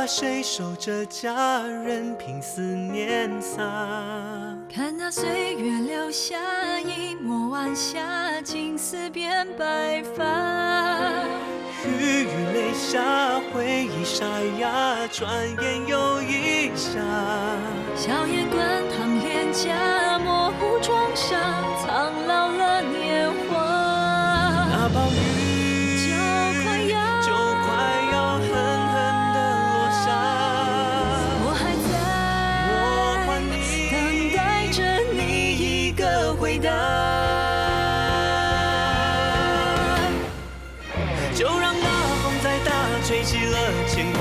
下，谁守着家人，凭思念洒。看那岁月留下一抹晚霞，青丝变白发。雨雨泪下，回忆沙哑，转眼又一夏。笑颜观堂脸颊，模糊妆纱，苍老了年华。那暴雨就快要狠狠地落下。我还在等待着你一个回答。就让那风再大，吹起了牵挂；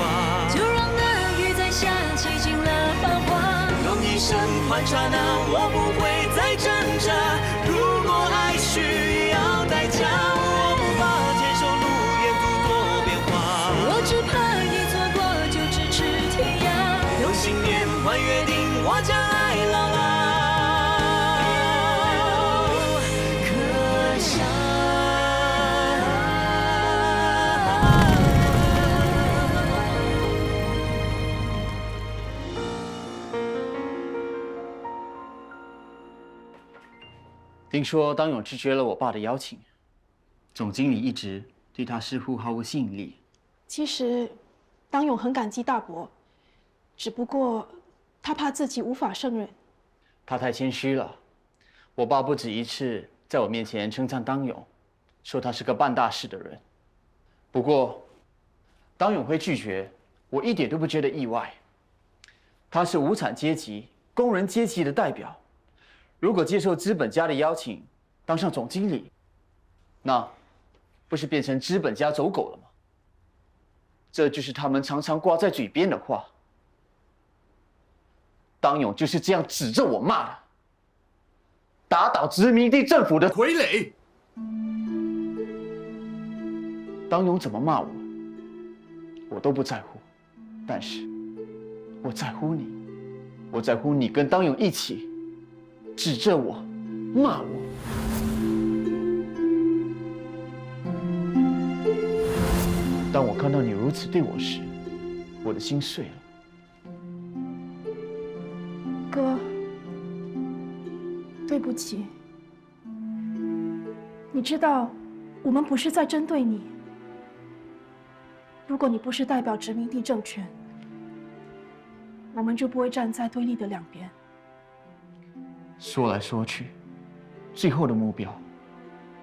就让那雨再下，洗尽了繁华。用一生换刹那，我不会再挣扎。如果爱需要代价，我无法接受路沿途多变化。我只怕一错过就咫尺天涯。用信念换约定，我将爱牢牢刻下。听说当勇拒绝了我爸的邀请，总经理一直对他似乎毫无吸引力。其实，当勇很感激大伯，只不过他怕自己无法胜任。他太谦虚了，我爸不止一次在我面前称赞当勇，说他是个办大事的人。不过，当勇会拒绝，我一点都不觉得意外。他是无产阶级、工人阶级的代表。如果接受资本家的邀请，当上总经理，那不是变成资本家走狗了吗？这就是他们常常挂在嘴边的话。当勇就是这样指着我骂的，打倒殖民地政府的傀儡。当勇怎么骂我，我都不在乎，但是我在乎你，我在乎你跟当勇一起。指着我，骂我。当我看到你如此对我时，我的心碎了。哥，对不起。你知道，我们不是在针对你。如果你不是代表殖民地政权，我们就不会站在对立的两边。说来说去，最后的目标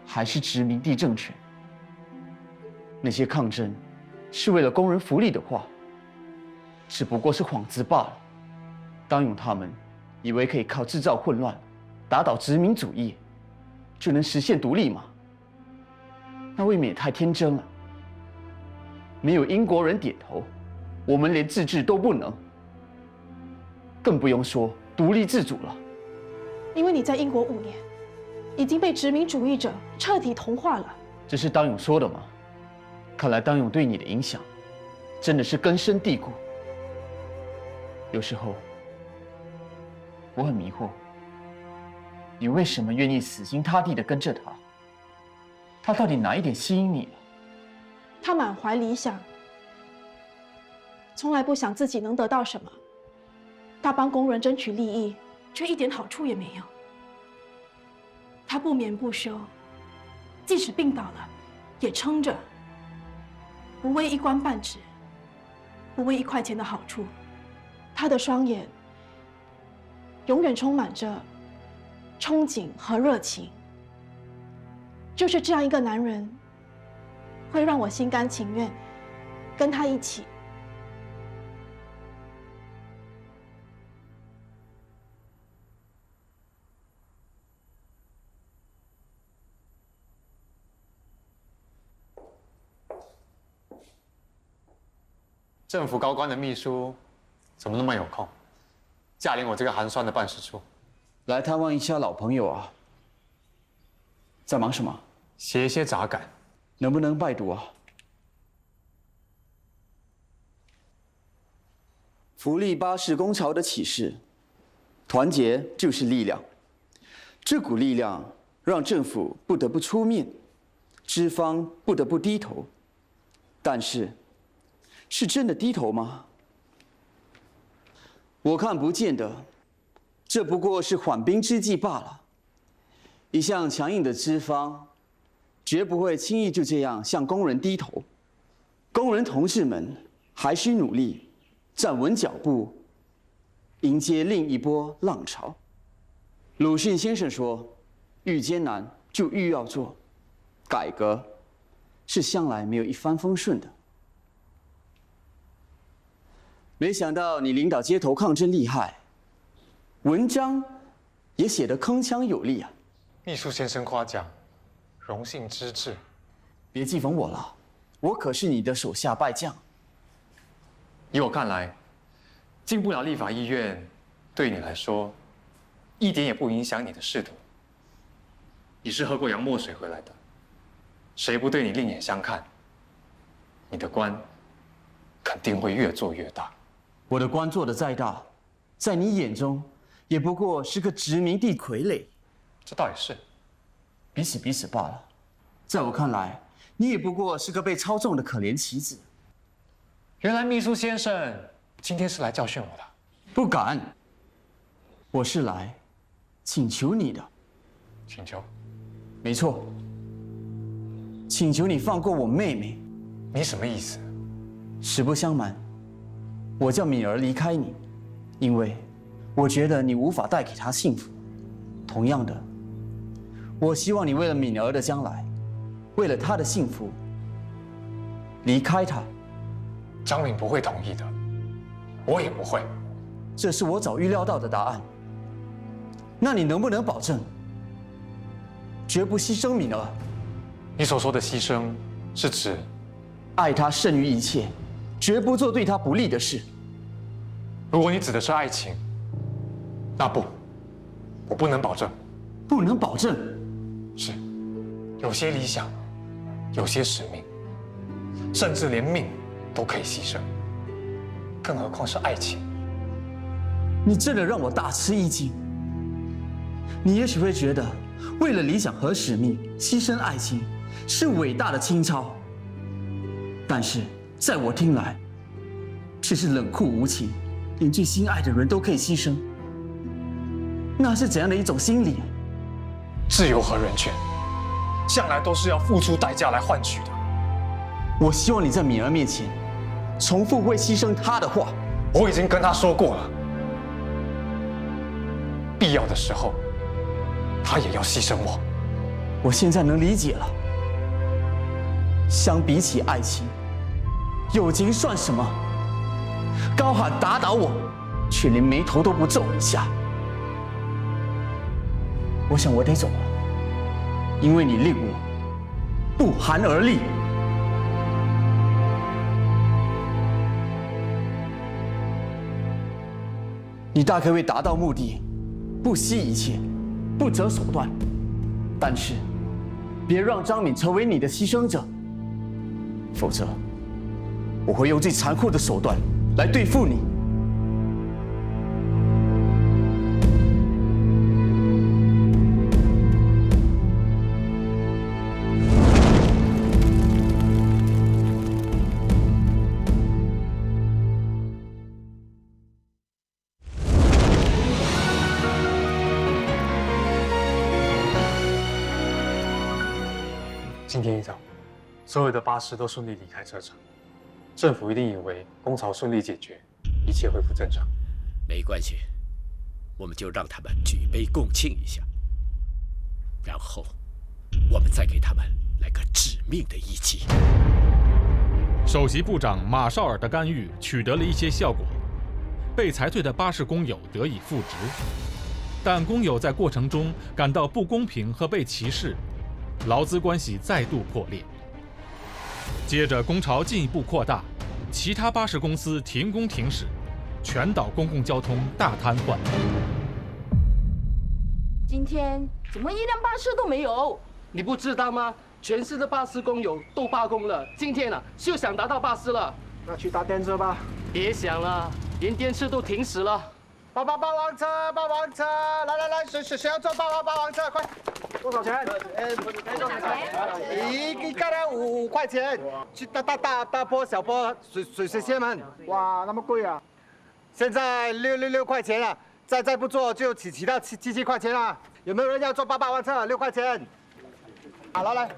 还是殖民地政权。那些抗争是为了工人福利的话，只不过是幌子罢了。当勇他们以为可以靠制造混乱，打倒殖民主义，就能实现独立吗？那未免也太天真了。没有英国人点头，我们连自治都不能，更不用说独立自主了。因为你在英国5年，已经被殖民主义者彻底同化了。这是当勇说的吗？看来当勇对你的影响真的是根深蒂固。有时候我很迷惑，你为什么愿意死心塌地地跟着他？他到底哪一点吸引你了？他满怀理想，从来不想自己能得到什么。他帮工人争取利益，却一点好处也没有。他不眠不休，即使病倒了，也撑着，不为一官半职，不为1块钱的好处。他的双眼永远充满着憧憬和热情。就是这样一个男人，会让我心甘情愿跟他一起。政府高官的秘书怎么那么有空，驾临我这个寒酸的办事处？来探望一下老朋友啊。在忙什么？写一些杂感。能不能拜读啊？福利巴士工潮的启示：团结就是力量。这股力量让政府不得不出面，资方不得不低头。但是，是真的低头吗？我看不见得，这不过是缓兵之计罢了。一向强硬的资方，绝不会轻易就这样向工人低头。工人同志们还需努力，站稳脚步，迎接另一波浪潮。鲁迅先生说：“愈艰难就愈要做，改革是向来没有一帆风顺的。”没想到你领导街头抗争厉害，文章也写得铿锵有力啊！秘书先生夸奖，荣幸之至。别讥讽我了，我可是你的手下败将。以我看来，进不了立法议院，对你来说，一点也不影响你的仕途。你是喝过洋墨水回来的，谁不对你另眼相看，你的官肯定会越做越大。我的官做得再大，在你眼中也不过是个殖民地傀儡。这倒也是，彼此彼此罢了。在我看来，你也不过是个被操纵的可怜棋子。原来秘书先生今天是来教训我的。不敢，我是来请求你的。请求？没错，请求你放过我妹妹。你什么意思？实不相瞒，我叫敏儿离开你，因为我觉得你无法带给她幸福。同样的，我希望你为了敏儿的将来，为了她的幸福，离开她。张敏不会同意的，我也不会。这是我早预料到的答案。那你能不能保证，绝不牺牲敏儿？你所说的牺牲，是指爱她胜于一切，绝不做对她不利的事。如果你指的是爱情，那不，我不能保证。不能保证？是，有些理想，有些使命，甚至连命都可以牺牲，更何况是爱情。你真的让我大吃一惊。你也许会觉得，为了理想和使命牺牲爱情是伟大的情操，但是在我听来，这是冷酷无情，连最心爱的人都可以牺牲。那是怎样的一种心理？自由和人权，向来都是要付出代价来换取的。我希望你在敏儿面前，重复会牺牲她的话。我已经跟她说过了，必要的时候，她也要牺牲我。我现在能理解了。相比起爱情，友情算什么？高喊打倒我，却连眉头都不皱一下。我想我得走了，因为你令我不寒而栗。你大可为达到目的，不惜一切，不择手段，但是别让张敏成为你的牺牲者，否则我会用最残酷的手段来对付你。今天一早，所有的巴士都顺利离开车场，政府一定以为工潮顺利解决，一切恢复正常。没关系，我们就让他们举杯共庆一下，然后我们再给他们来个致命的一击。首席部长马绍尔的干预取得了一些效果，被裁退的巴士工友得以复职，但工友在过程中感到不公平和被歧视。劳资关系再度破裂，接着工潮进一步扩大，其他巴士公司停工停驶，全岛公共交通大瘫痪。今天怎么一辆巴士都没有？你不知道吗？全市的巴士工友都罢工了，今天就想拿到巴士了。那去搭电车吧。别想了，连电车都停驶了。霸王车，霸王车，来，谁要坐霸王车？快！多少钱？一个人5块钱。去大坡、小坡，随便们。哇，那么贵啊！现在6块钱了，再不做就起到7块钱了。有没有人要做8王车？6块钱。好，来，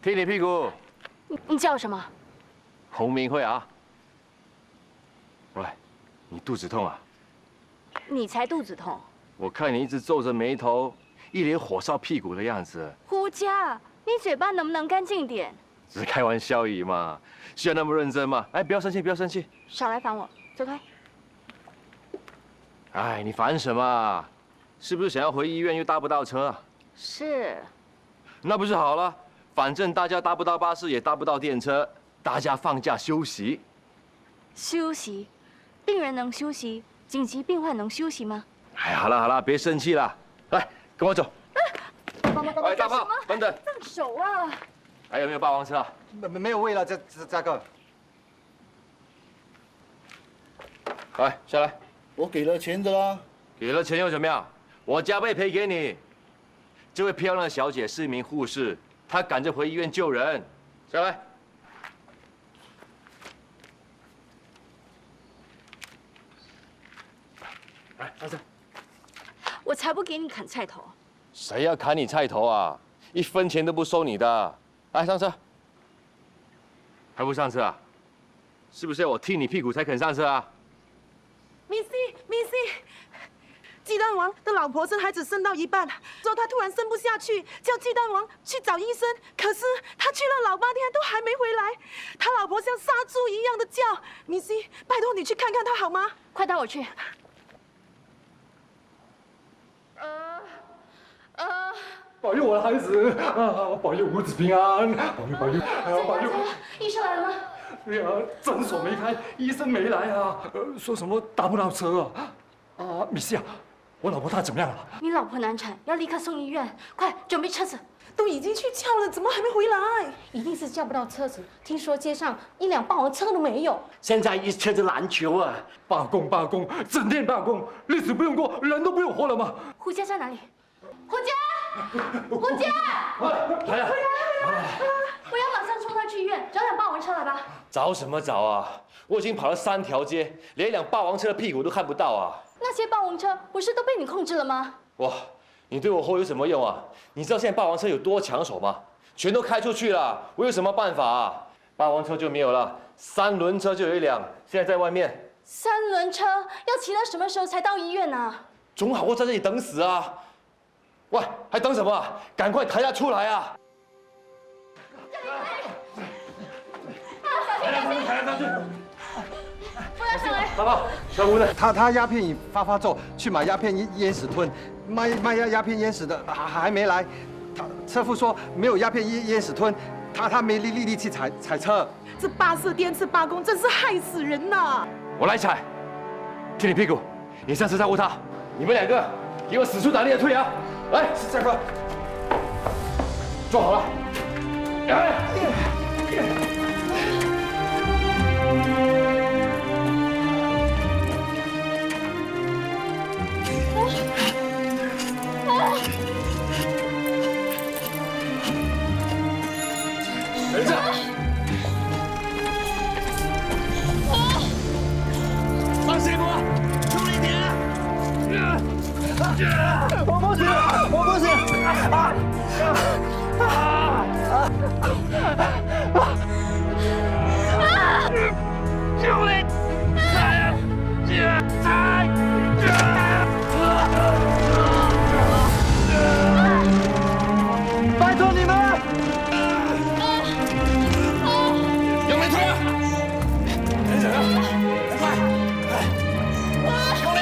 踢你屁股。你叫什么？洪明慧啊。喂，你肚子痛啊？你才肚子痛。我看你一直皱着眉头，一脸火烧屁股的样子。胡佳，你嘴巴能不能干净点？只是开玩笑而已嘛，需要那么认真吗？哎，不要生气，不要生气。少来烦我，走开。哎，你烦什么？是不是想要回医院又搭不到车？是。那不是好了？反正大家搭不到巴士，也搭不到电车，大家放假休息。休息？病人能休息，紧急病患能休息吗？哎，好了，别生气了，来，跟我走。哎，大炮，等等。放手啊！还有没有霸王车啊？没有位了，这个。来，下来。我给了钱的啦。给了钱又怎么样？我加倍赔给你。这位漂亮的小姐是一名护士，她赶着回医院救人。下来。来，上车。我才不给你砍菜头。谁要砍你菜头啊？1分钱都不收你的。来，上车。还不上车啊？是不是要我踢你屁股才肯上车啊？Missy， 鸡蛋王的老婆生孩子生到一半，之后他突然生不下去，叫鸡蛋王去找医生。可是他去了老8天都还没回来，他老婆像杀猪一样的叫。Missy， 拜托你去看看他好吗？快带我去。保佑我的孩子啊！保佑母子平安！保佑！医生来了吗？哎呀，诊所没开，医生没来啊！说什么搭不到车啊？米西啊，我老婆她怎么样了？你老婆难产，要立刻送医院，快准备车子。都已经去叫了，怎么还没回来？一定是叫不到车子。听说街上1辆霸王车都没有。现在一车子篮球啊！罢工，整天罢工，日子不用过，人都不用活了吗？胡佳在哪里？胡佳！来呀！我要马上送他去医院，找辆霸王车来吧。找什么找啊？我已经跑了3条街，连一辆霸王车的屁股都看不到啊！那些霸王车不是都被你控制了吗？哇，你对我吼有什么用啊？你知道现在霸王车有多抢手吗？全都开出去了，我有什么办法啊？霸王车就没有了，3轮车就有1辆，现在在外面。3轮车要骑到什么时候才到医院啊？总好过在这里等死啊！喂，还等什么？赶快抬他出来啊！抬上去！不要上来！爸爸，小吴呢？他鸦片瘾发作，去买鸦片烟屎吞，卖鸦片烟屎的还没来。车夫说没有鸦片烟屎吞，他没力气踩车。这巴士第2次罢工，真是害死人呐！我来踩，踢你屁股，你上车照顾他。你们2个给我使出胆力的退啊！来，下课，坐好了。等一下。放心我，用力点。我不行！用力拜托你们！用力推啊！快！用力！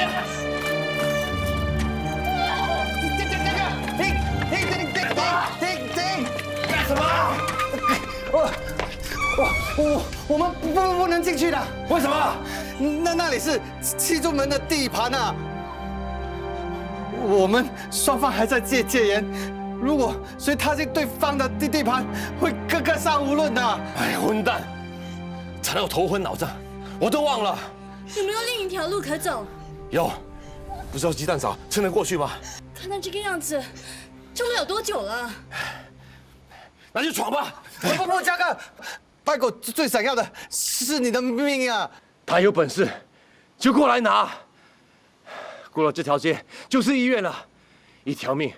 停！干什么？我们不能进去的。为什么？那里是七中门的地盘啊。我们双方还在戒严，如果谁踏进对方的地盘，会格杀无论的。哎，混蛋！踩到我头昏脑胀，我都忘了。有没有另一条路可走？有，不知道鸡蛋嫂撑得过去吗？看他这个样子，撑不了多久了。那就闯吧！不，嘉哥，拜狗最想要的是你的命啊！他有本事，就过来拿。过了这条街就是医院了，一条命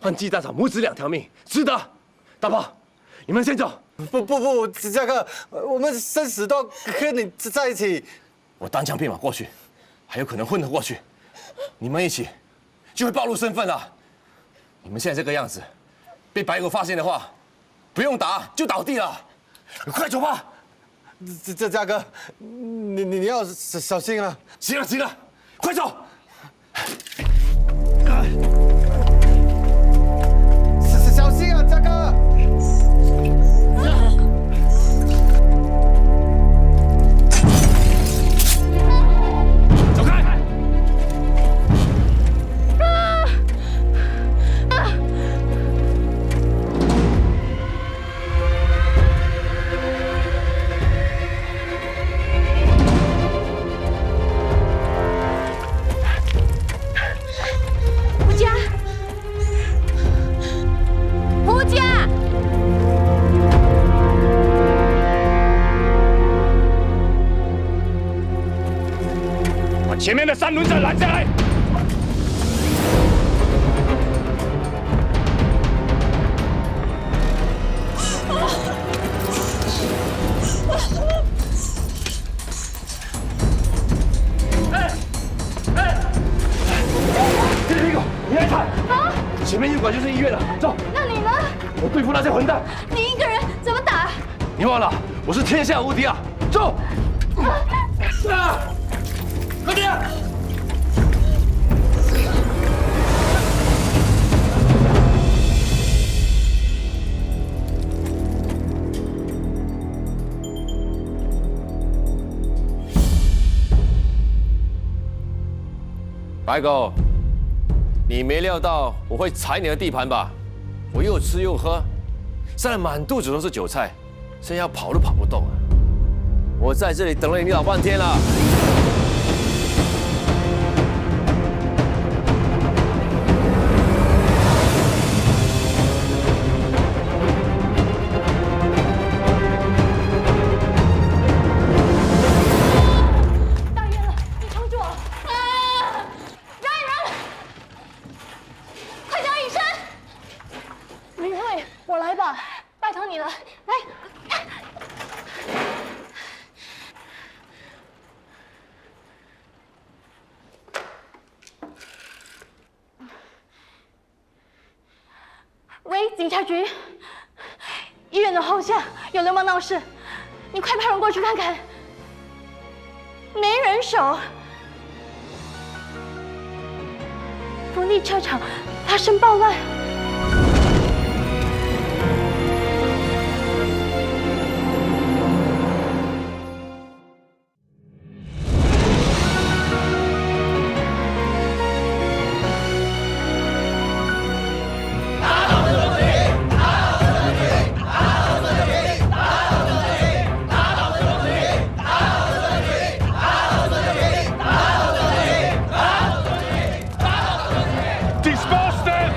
换鸡蛋炒母子2条命，值得。大炮，你们先走。不，嘉哥，我们生死都跟你在一起。我单枪匹马过去，还有可能混得过去。你们一起就会暴露身份了。你们现在这个样子，被白狗发现的话，不用打就倒地了。快走吧！这嘉哥，你要小心啊！行了，快走！小心啊，嘉哥！走开！胡家，把前面的3轮车拦下来！铁皮狗，你来踩！啊！前面右拐就是医院了，走。那你呢？我对付那些混蛋。你一个人怎么打？你忘了，我是天下无敌啊！走！快点！白狗，你没料到我会踩你的地盘吧？我又吃又喝，塞了满肚子都是韭菜，现在要跑都跑不动了。我在这里等了你老半天了。拜托你了，来。喂，警察局，医院的后巷有流氓闹事，你快派人过去看看。没人手。福利车厂发生暴乱。Disperse them!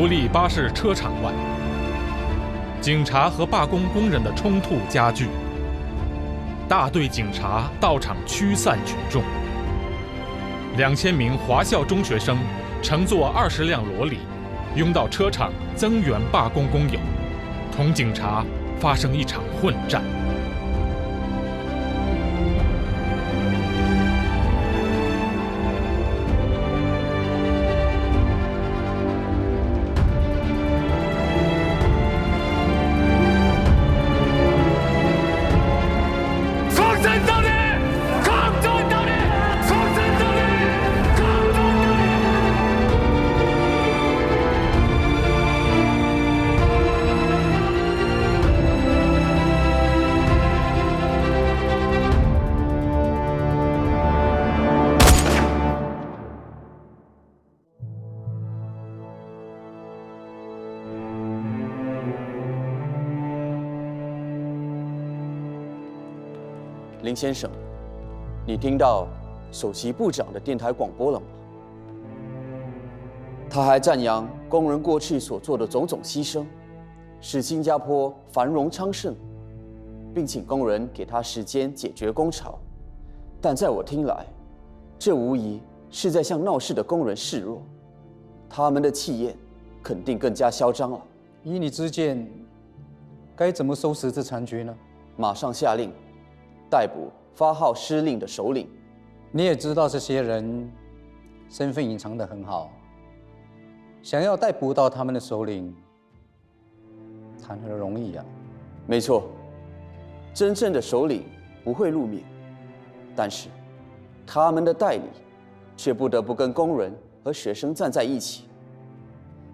福利巴士车场外，警察和罢工工人的冲突加剧，大队警察到场驱散群众。2000名华校中学生乘坐20辆罗里，拥到车场增援罢工工友，同警察发生一场混战。林先生，你听到首席部长的电台广播了吗？他还赞扬工人过去所做的种种牺牲，使新加坡繁荣昌盛，并请工人给他时间解决工潮。但在我听来，这无疑是在向闹事的工人示弱，他们的气焰肯定更加嚣张了。依你之见，该怎么收拾这残局呢？马上下令逮捕发号施令的首领。你也知道这些人身份隐藏得很好，想要逮捕到他们的首领，谈何容易啊！没错，真正的首领不会露面，但是他们的代理却不得不跟工人和学生站在一起。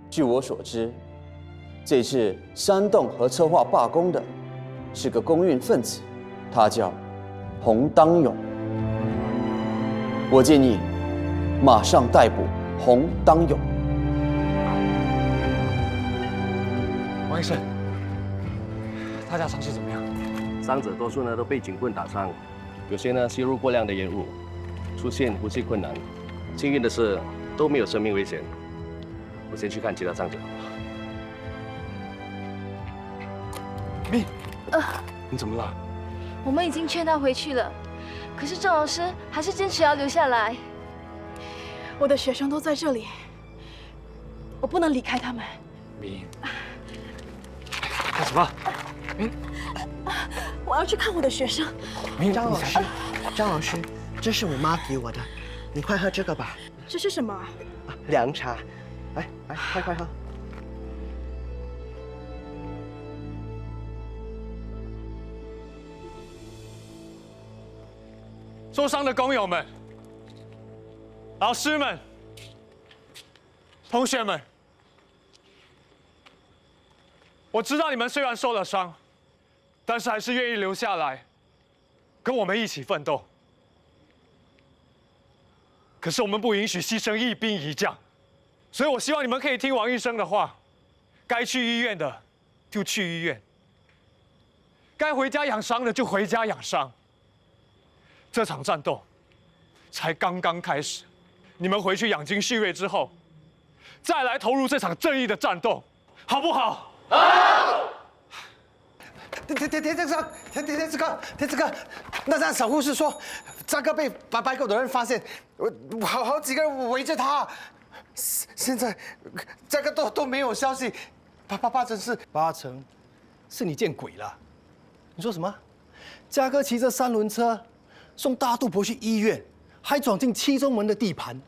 据我所知，这次煽动和策划罢工的是个工运分子，他叫洪当勇。我建议马上逮捕洪当勇。王医生，他家伤势怎么样？伤者多数呢都被警棍打伤，有些呢吸入过量的烟雾，出现呼吸困难。幸运的是都没有生命危险。我先去看其他伤者。咪，你怎么了？我们已经劝他回去了，可是郑老师还是坚持要留下来。我的学生都在这里，我不能离开他们。咪，干什么？咪，我要去看我的学生。张老师，张老师，这是我妈给我的，你快喝这个吧。这是什么？凉茶，来，快喝。受伤的工友们、老师们、同学们，我知道你们虽然受了伤，但是还是愿意留下来，跟我们一起奋斗。可是我们不允许牺牲一兵一将，所以我希望你们可以听王医生的话，该去医院的就去医院，该回家养伤的就回家养伤。这场战斗才刚刚开始，你们回去养精蓄锐之后，再来投入这场正义的战斗，好不好？好。田子哥，那小护士说，张哥被白狗的人发现，好几个人围着他，现在这个都没有消息，八成是8成，是你见鬼了！你说什么？嘉哥骑着3轮车送大肚婆去医院，还闯进七中门的地盘，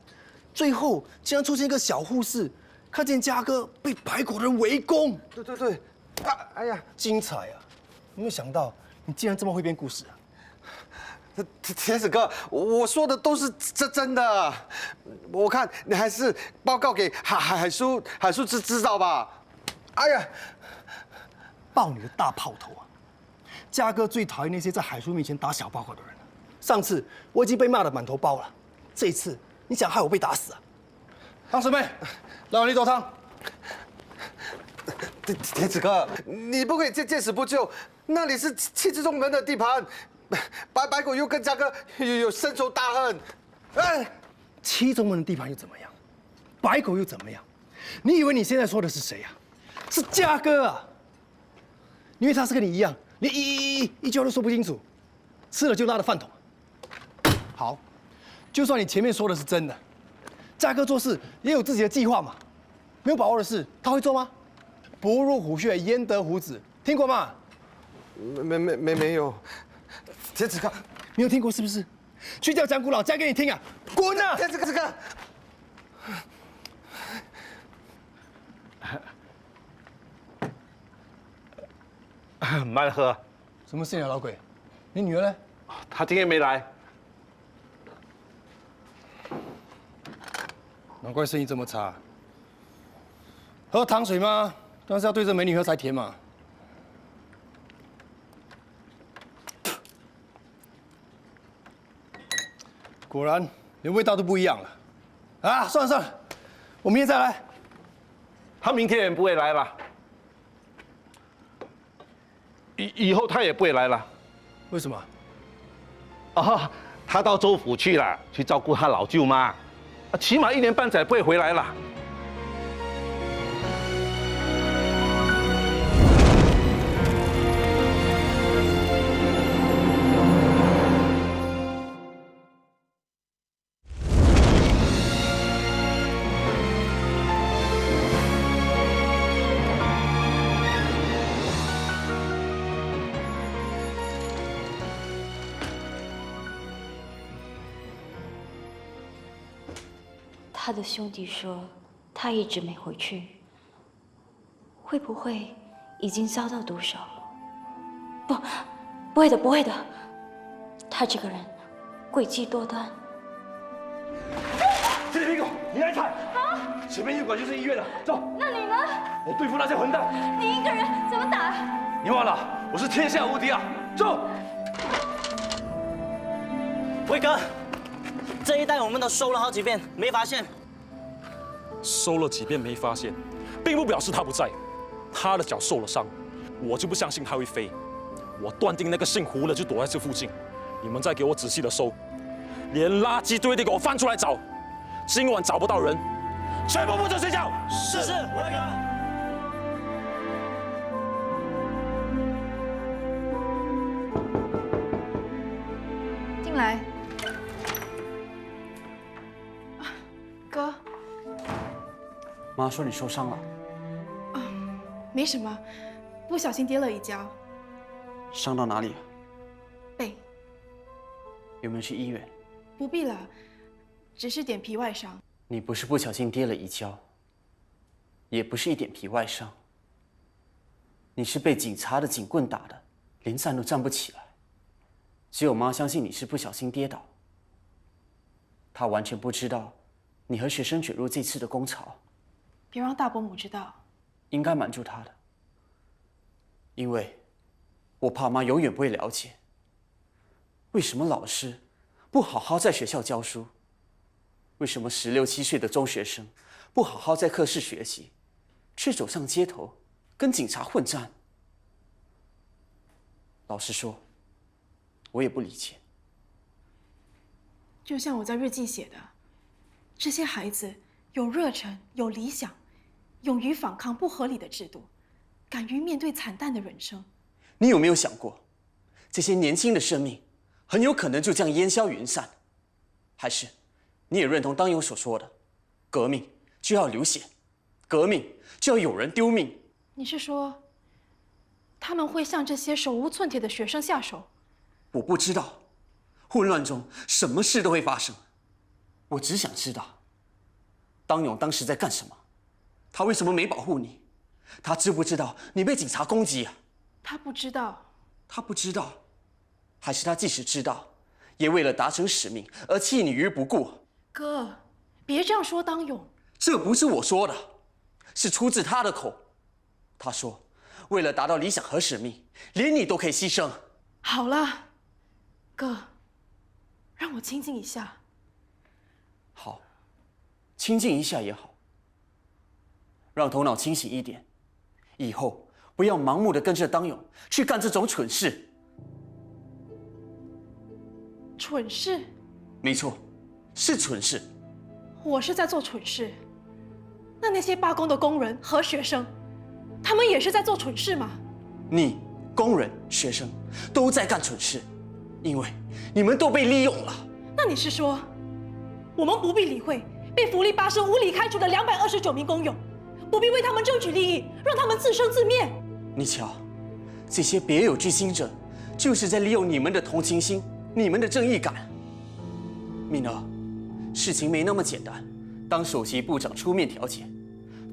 最后竟然出现一个小护士，看见嘉哥被白狗人围攻。对，哎呀，精彩啊！有没有想到你竟然这么会编故事啊？田子哥，我说的都是真的，我看你还是报告给海叔知道吧。哎呀，爆你的大炮头啊！嘉哥最讨厌那些在海叔面前打小报告的人了。上次我已经被骂得满头包了，这一次你想害我被打死啊？汤师妹，让你走汤。田子哥，你不可以见死不救，那里是七之中门的地盘，白狗又跟嘉哥有深仇大恨。哎，七中门的地盘又怎么样？白狗又怎么样？你以为你现在说的是谁啊？是嘉哥啊！因为他是跟你一样，连一句话都说不清楚，吃了就拉的饭桶。好，就算你前面说的是真的，嘉哥做事也有自己的计划嘛。没有把握的事，他会做吗？不入虎穴，焉得虎子，听过吗？没有。田子刚，没有听过是不是？去叫蒋古老讲给你听啊！滚啊！田子刚。慢喝。什么事啊，老鬼？你女儿呢？她今天没来。难怪生意这么差。喝糖水吗？当然是要对着美女喝才甜嘛。果然，连味道都不一样了。啊，算了，我明天再来。他明天也不会来了。以后他也不会来了。为什么？啊，他到州府去了，去照顾他老舅妈，起码1年半载不会回来了。他的兄弟说他一直没回去，会不会已经遭到毒手？不会的，他这个人诡计多端。这里屁股，你来踩！前面一拐就是医院了，走。那你呢？我对付那些混蛋。你一个人怎么打？你忘了，我是天下无敌啊！走。辉哥，这一带我们都搜了好几遍，没发现。搜了几遍没发现，并不表示他不在。他的脚受了伤，我就不相信他会飞。我断定那个姓胡的就躲在这附近。你们再给我仔细的搜，连垃圾堆都给我翻出来找。今晚找不到人，全部不准睡觉。是，辉哥。进来。哥，妈说你受伤了，没什么，不小心跌了一跤。伤到哪里了？背。有没有去医院？不必了，只是点皮外伤。你不是不小心跌了一跤，也不是一点皮外伤，你是被警察的警棍打的，连站都站不起来。只有妈相信你是不小心跌倒，她完全不知道你和学生卷入这次的工潮。别让大伯母知道。应该瞒住她的，因为我怕妈永远不会了解，为什么老师不好好在学校教书，为什么16、17岁的中学生不好好在课室学习，却走上街头跟警察混战。老实说，我也不理解。就像我在日记写的，这些孩子有热忱，有理想，勇于反抗不合理的制度，敢于面对惨淡的人生。你有没有想过，这些年轻的生命很有可能就这样烟消云散？还是你也认同当勇所说的，革命就要流血，革命就要有人丢命？你是说，他们会向这些手无寸铁的学生下手？我不知道，混乱中什么事都会发生。我只想知道，当勇当时在干什么？他为什么没保护你？他知不知道你被警察攻击啊？他不知道。他不知道，还是他即使知道，也为了达成使命而弃你于不顾？哥，别这样说当勇。这不是我说的，是出自他的口。他说，为了达到理想和使命，连你都可以牺牲。好了，哥，让我清静一下。好，清静一下也好，让头脑清醒一点，以后不要盲目的跟着当勇去干这种蠢事。蠢事？没错，是蠢事。我是在做蠢事，那些罢工的工人和学生，他们也是在做蠢事吗？你、工人、学生都在干蠢事，因为你们都被利用了。那你是说，我们不必理会被福利巴士无理开除的229名工友，不必为他们争取利益，让他们自生自灭？你瞧，这些别有居心者，就是在利用你们的同情心、你们的正义感。敏儿，事情没那么简单。当首席部长出面调解，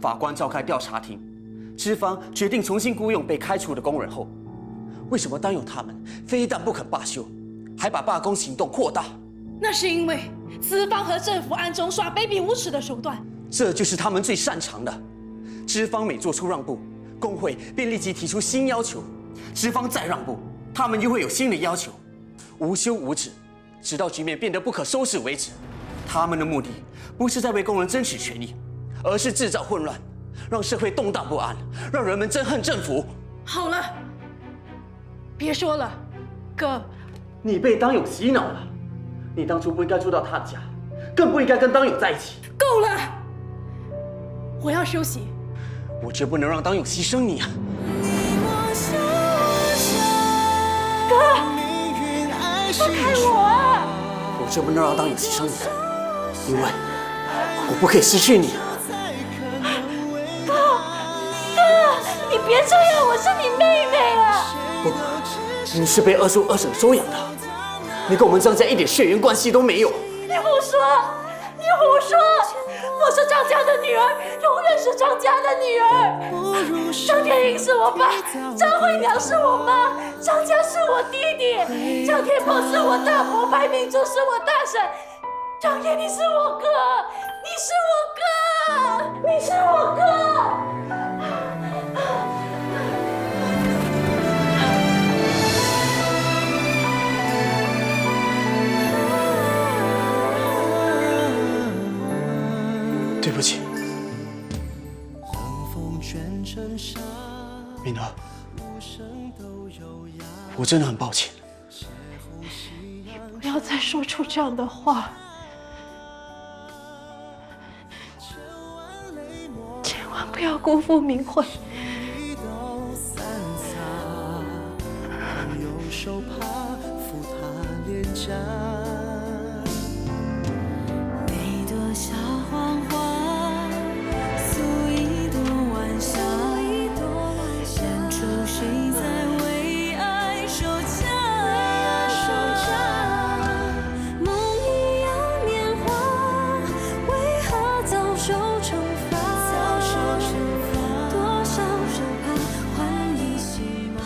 法官召开调查庭，资方决定重新雇佣被开除的工人后，为什么当有他们非但不肯罢休，还把罢工行动扩大？那是因为资方和政府暗中耍卑鄙无耻的手段，这就是他们最擅长的。资方每做出让步，工会便立即提出新要求，资方再让步，他们又会有新的要求，无休无止，直到局面变得不可收拾为止。他们的目的不是在为工人争取权益，而是制造混乱，让社会动荡不安，让人们憎恨政府。好了，别说了，哥。你被当友洗脑了，你当初不应该住到他的家，更不应该跟当友在一起。够了，我要休息。我绝不能让当友牺牲你啊！哥，放开我啊！我绝不能让当友牺牲你，因为我不可以失去你。哥，你别这样，我是你妹妹啊！不，你是被二叔二婶收养的，你跟我们张家一点血缘关系都没有。你胡说！你胡说！我是张家的女儿，永远是张家的女儿。张天英是我爸，张惠娘是我妈，张家是我弟弟，张天鹏是我大伯，白明珠是我大婶，张天你是我哥，你是我哥，你是我哥。对不起，敏儿，我真的很抱歉。你不要再说出这样的话，千万不要辜负明慧。每朵小黄花，诉一朵晚霞，演出谁在为爱守家。梦一样年华，为何遭受惩罚？多少人怕换一匹马。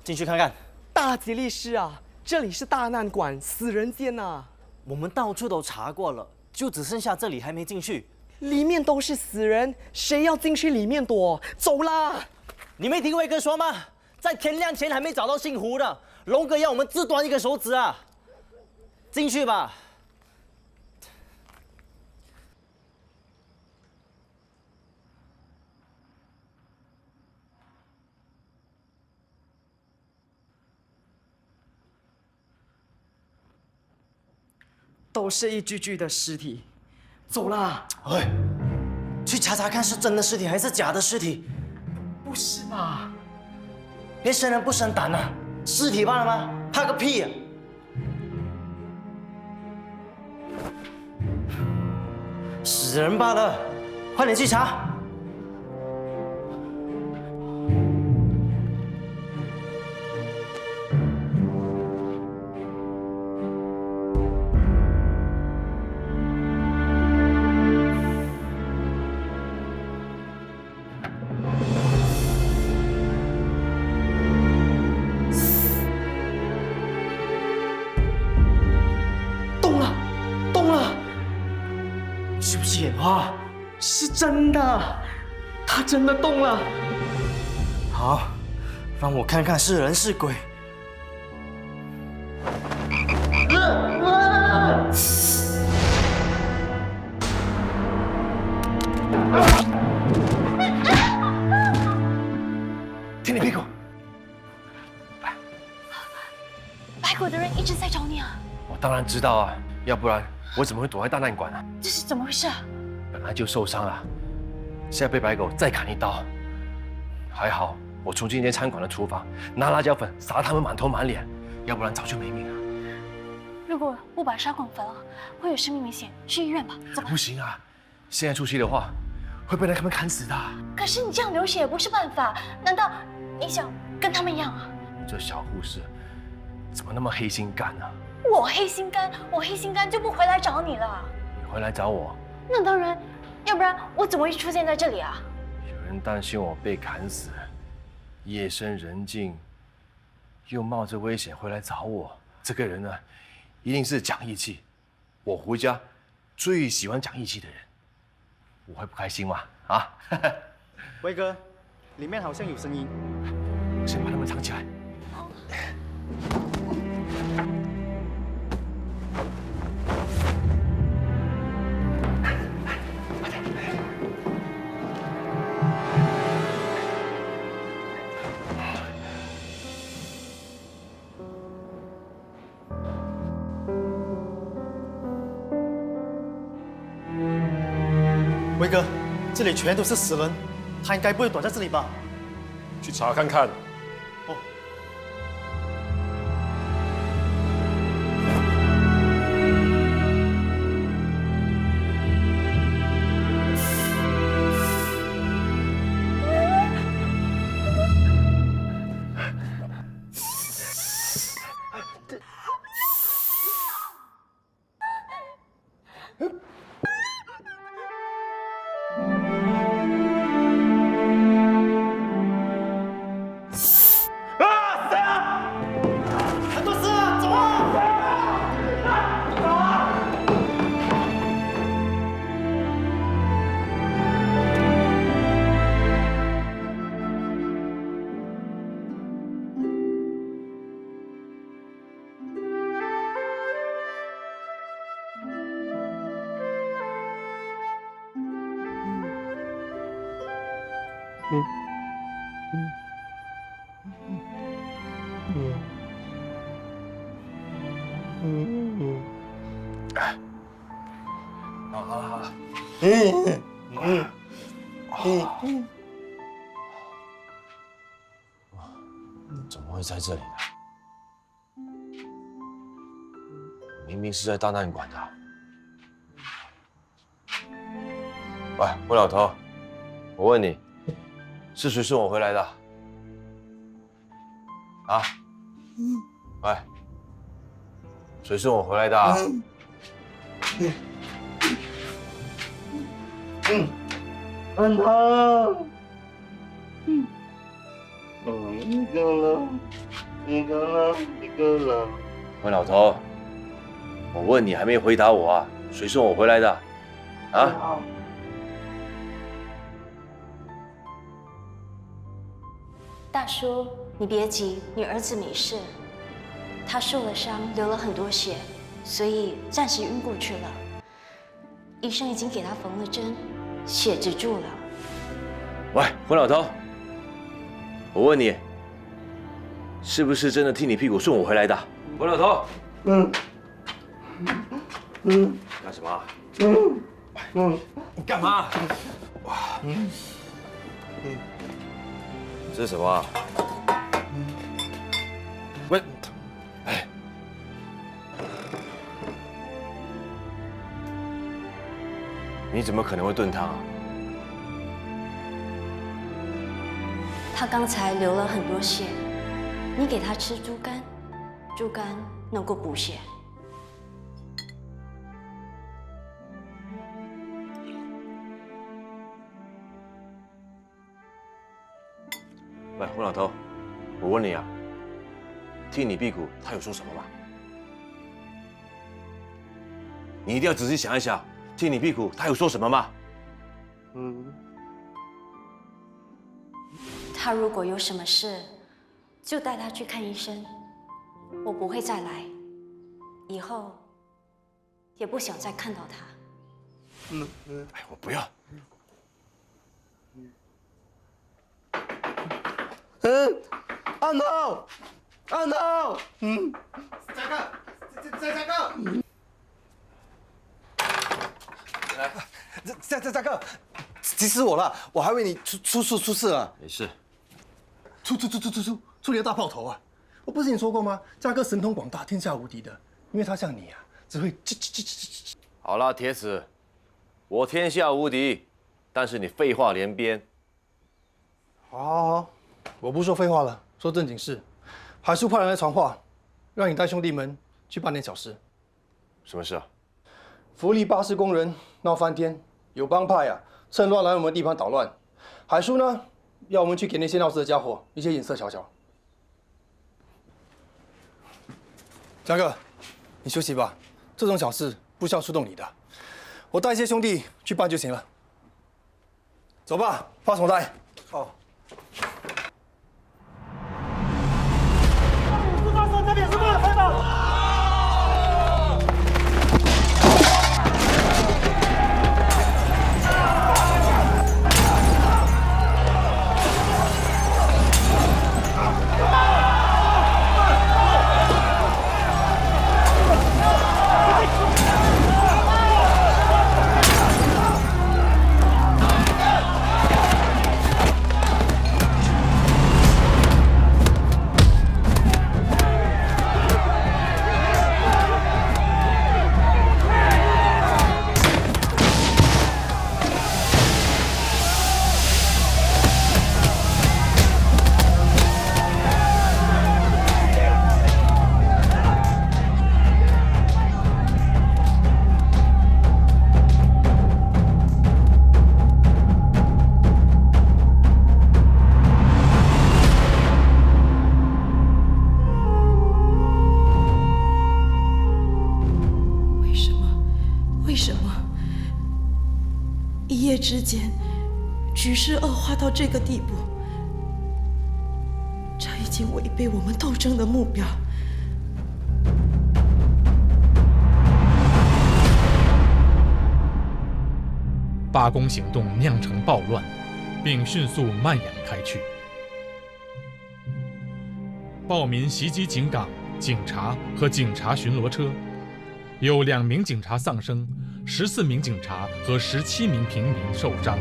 进去看看。大吉利是啊，这里是大难馆，死人间呐！我们到处都查过了，就只剩下这里还没进去。里面都是死人，谁要进去里面躲？走啦！你没听魏哥说吗？在天亮前还没找到姓胡的，龙哥要我们自断一个手指啊！进去吧。都是一具具的尸体，走啦！喂，去查查看是真的尸体还是假的尸体。不是吧？别生人不生胆啊！尸体罢了吗？怕个屁啊！死人罢了，快点去查。是不是眼花？是真的，他真的动了。好，让我看看是人是鬼。当然知道啊，要不然我怎么会躲在大难馆啊？这是怎么回事啊？本来就受伤了，现在被白狗再砍一刀，还好我冲进那间餐馆的厨房，拿辣椒粉撒他们满头满脸，要不然早就没命了。如果不把沙孔焚了，会有生命危险，去医院吧。走吧。不行啊，现在出去的话，会被他们砍死的。可是你这样流血也不是办法，难道你想跟他们一样啊？这小护士怎么那么黑心肝啊？我黑心肝就不回来找你了。你回来找我？那当然，要不然我怎么会出现在这里啊？有人担心我被砍死，夜深人静，又冒着危险回来找我。这个人呢，一定是讲义气。我回家最喜欢讲义气的人，我会不开心吗？啊？威哥，里面好像有声音，先把他们藏起来。威哥，这里全都是死人，他应该不会躲在这里吧？去查看看。哦。好了，怎么会在这里呢？明明是在大难馆的。喂，魏老头，我问你，是谁送我回来的？啊？喂，谁送我回来的啊？安汤。一个了。魏老头，我问你还没回答我啊？谁送我回来的？啊？大叔，你别急，你儿子没事，他受了伤，流了很多血，所以暂时晕过去了。医生已经给他缝了针，血止住了。喂，昏老头，我问你，是不是真的替你屁股送我回来的？昏老头，干什么？你干嘛？这是什么啊？喂，哎，你怎么可能会炖汤啊？他刚才流了很多血，你给他吃猪肝，猪肝能够补血。喂，昏老头，我问你啊，替你屁股他有说什么吗？你一定要仔细想一想，替你屁股他有说什么吗？他如果有什么事，就带他去看医生。我不会再来，以后也不想再看到他。哎，我不要。安头，安头，这个，嘉哥，来，嘉哥，急死我了，我还以为你出事了。没事。出你的大炮头啊！我不是跟你说过吗？嘉哥神通广大，天下无敌的，因为他像你啊，只会好啦，铁齿，我天下无敌，但是你废话连篇。好，我不说废话了，说正经事。海叔派人来传话，让你带兄弟们去办点小事。什么事啊？福利巴士工人闹翻天，有帮派啊，趁乱来我们地盘捣乱。海叔呢，要我们去给那些闹事的家伙一些眼色瞧瞧。嘉哥，你休息吧，这种小事不需要出动你的，我带一些兄弟去办就行了。走吧，发什么呆？哦。发射这边是不是黑的？一夜之间，局势恶化到这个地步，这已经违背我们斗争的目标。罢工行动酿成暴乱，并迅速蔓延开去。暴民袭击警岗、警察和警察巡逻车，有2名警察丧生，14名警察和17名平民受伤。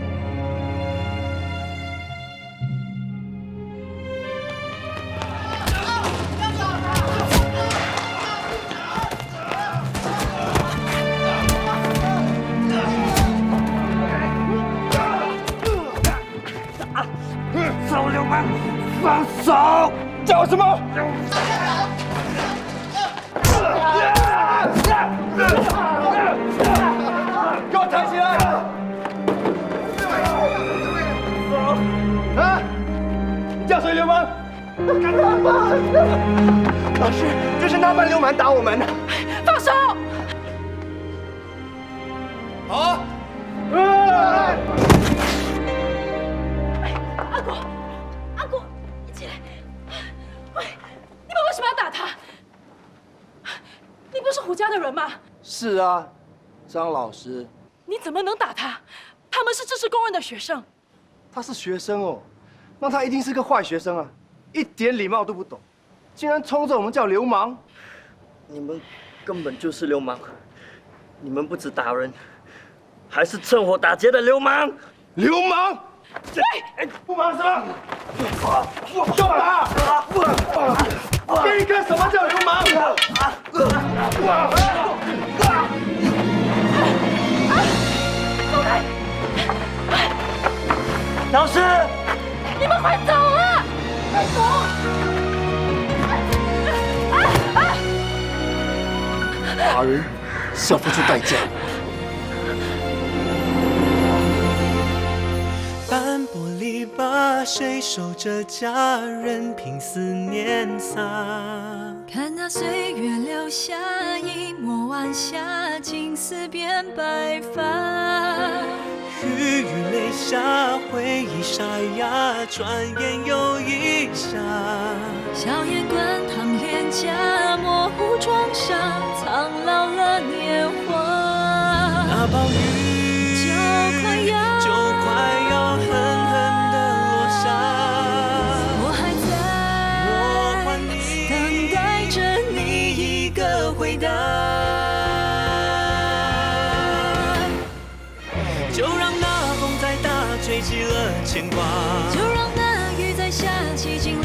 臭流氓，放手！叫什么？给我抬起来！啊！你叫谁流氓？干他妈！老师，这是那班流氓打我们的。放手！好。阿果，你起来！喂，你们为什么要打他？你不是胡家的人吗？是啊，张老师。你怎么能打他？他们是支持工人的学生。他是学生哦，那他一定是个坏学生啊，一点礼貌都不懂，竟然冲着我们叫流氓。你们根本就是流氓，你们不止打人，还是趁火打劫的流氓！流氓！哎，不忙什么？干嘛？给你看什么叫流氓？走开！老师，你们快走啊！快走！打人是要付出代价。斑驳篱笆，谁守着家人凭思念洒？看那岁月留下一抹晚霞，青丝变白发。雨雨泪下，回忆沙哑，转眼又一夏。笑颜滚烫脸颊，模糊妆纱，苍老了年华。那暴雨就快要狠狠地落下。我还在等待着你一个回答。起了牵挂。就让那雨在下起，静